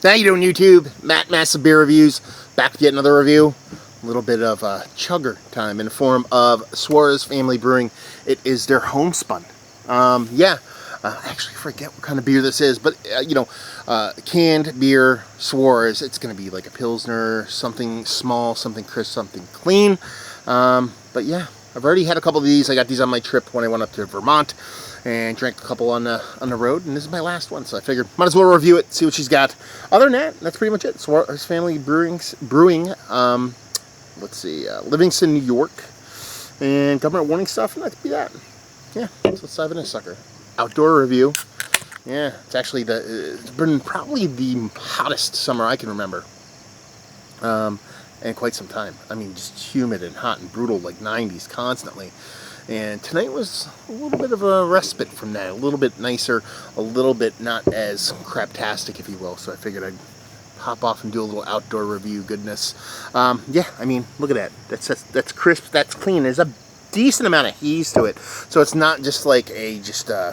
How you doing, YouTube? Matt, Massive Beer Reviews, back with yet another review. A little bit of chugger time in the form of Suarez Family Brewing. It is their Homespun. I actually forget what kind of beer this is, but canned beer, Suarez. It's going to be like a Pilsner, something small, something crisp, something clean. But yeah, I've already had a couple of these. I got these on my trip when I went up to Vermont and drank a couple on the road, and this is my last one, so I figured might as well review it, see what she's got. Other than that, that's pretty much it. Suarez Family Brewing, let's see, Livingston, New York, and government warning stuff, and that'd be that. Yeah, so let's dive in this sucker. Outdoor review. Yeah, it's actually it's been probably the hottest summer I can remember. And quite some time. I mean, just humid and hot and brutal, like 90s constantly. And tonight was a little bit of a respite from that, a little bit nicer, a little bit not as craptastic, if you will. So I figured I'd hop off and do a little outdoor review goodness. Yeah, I mean, look at that. That's crisp, that's clean. There's a decent amount of haze to it. So it's not just like a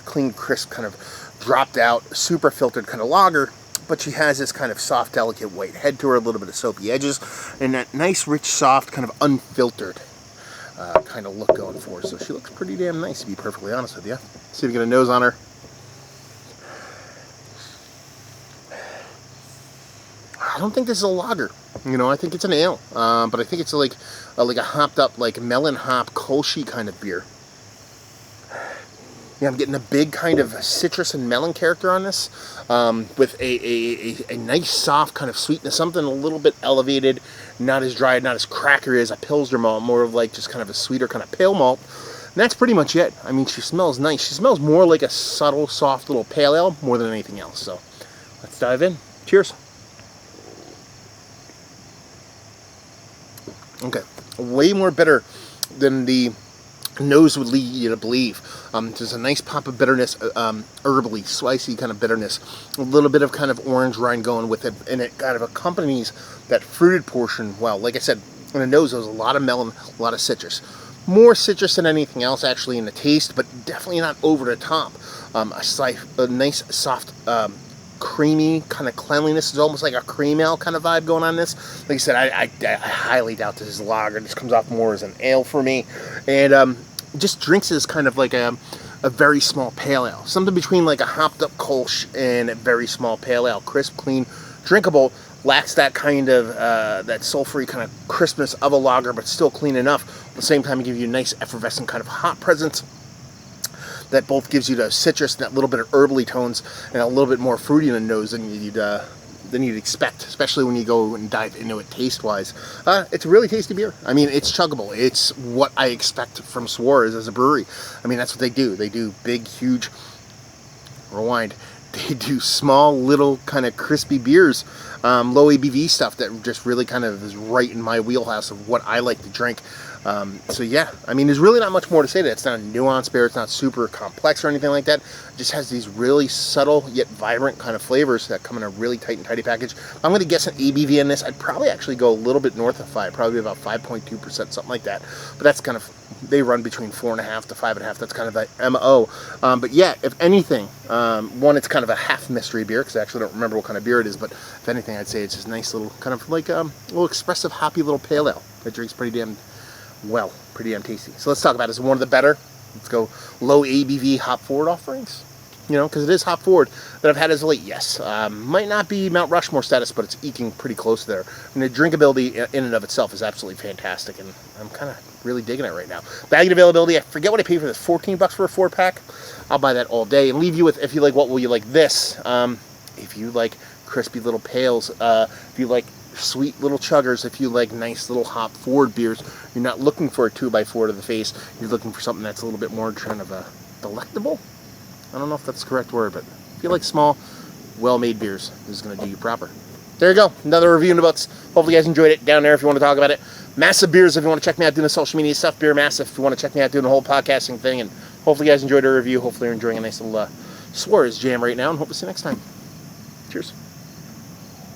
clean, crisp, kind of dropped out, super filtered kind of lager. But she has this kind of soft, delicate white head to her, a little bit of soapy edges, and that nice, rich, soft, kind of unfiltered kind of look going for her. So she looks pretty damn nice, to be perfectly honest with you. See if we get a nose on her. I don't think this is a lager. I think it's an ale. But I think it's like a hopped up, like melon hop, Kolschy kind of beer. Yeah, I'm getting a big kind of citrus and melon character on this, with a nice soft kind of sweetness, something a little bit elevated, not as dry, not as crackery as a Pilsner malt, more of like just kind of a sweeter kind of pale malt. And that's pretty much it. I mean, she smells nice. She smells more like a subtle, soft little pale ale more than anything else. So let's dive in. Cheers. Okay, way more bitter than the nose would lead you to believe. There's a nice pop of bitterness, herbally, spicy kind of bitterness, a little bit of kind of orange rind going with it, and it kind of accompanies that fruited portion well. Like I said, in the nose, there's a lot of melon, a lot of citrus. More citrus than anything else, actually, in the taste, but definitely not over the top. A nice, soft, creamy kind of cleanliness. It's almost like a cream ale kind of vibe going on this. Like I said, I highly doubt this is lager. This comes off more as an ale for me, and just drinks as kind of like a very small pale ale, something between like a hopped up Kolsch and a very small pale ale. Crisp, clean, drinkable, lacks that kind of that sulfury kind of crispness of a lager, but still clean enough. At the same time, it gives you a nice effervescent kind of hot presence that both gives you the citrus and that little bit of herbally tones and a little bit more fruity in the nose than you'd expect, especially when you go and dive into it taste-wise. It's a really tasty beer. I mean, it's chuggable. It's what I expect from Suarez as a brewery. I mean, that's what they do. They do big, huge, rewind, they do small, little, kind of crispy beers, low ABV stuff that just really kind of is right in my wheelhouse of what I like to drink. So yeah, I mean, there's really not much more to say to that. It's not a nuanced beer, it's not super complex or anything like that. It just has these really subtle yet vibrant kind of flavors that come in a really tight and tidy package. I'm going to guess an ABV in this. I'd probably actually go a little bit north of 5, probably about 5.2%, something like that. But that's kind of, they run between 4.5 to 5.5. That's kind of the MO. But yeah, if anything, one, it's kind of a half mystery beer, because I actually don't remember what kind of beer it is, but if anything, I'd say it's just nice little, kind of like a little expressive, hoppy little pale ale that drinks pretty damn well, pretty damn tasty. So let's talk about it. Is it one of the better, let's go, low ABV hop forward offerings? Because it is hop forward that I've had as of late. Yes, might not be Mount Rushmore status, but it's eking pretty close there. And the drinkability in and of itself is absolutely fantastic, and I'm kind of really digging it right now. Bagged availability, I forget what I paid for this, $14 for a 4-pack. I'll buy that all day and leave you with, if you like, what will you like this? If you like crispy little pales, if you like sweet little chuggers, if you like nice little hop forward beers, you're not looking for a 2x4 to the face, you're looking for something that's a little bit more kind of delectable. I don't know if that's the correct word, but if you like small, well-made beers, this is going to do you proper. There you go, another review in the books. Hopefully you guys enjoyed it. Down there if you want to talk about it. Massive Beers if you want to check me out doing the social media stuff. Beer Massive if you want to check me out doing the whole podcasting thing. And hopefully you guys enjoyed our review. Hopefully you're enjoying a nice little Suarez jam right now, and hope to see you next time. Cheers.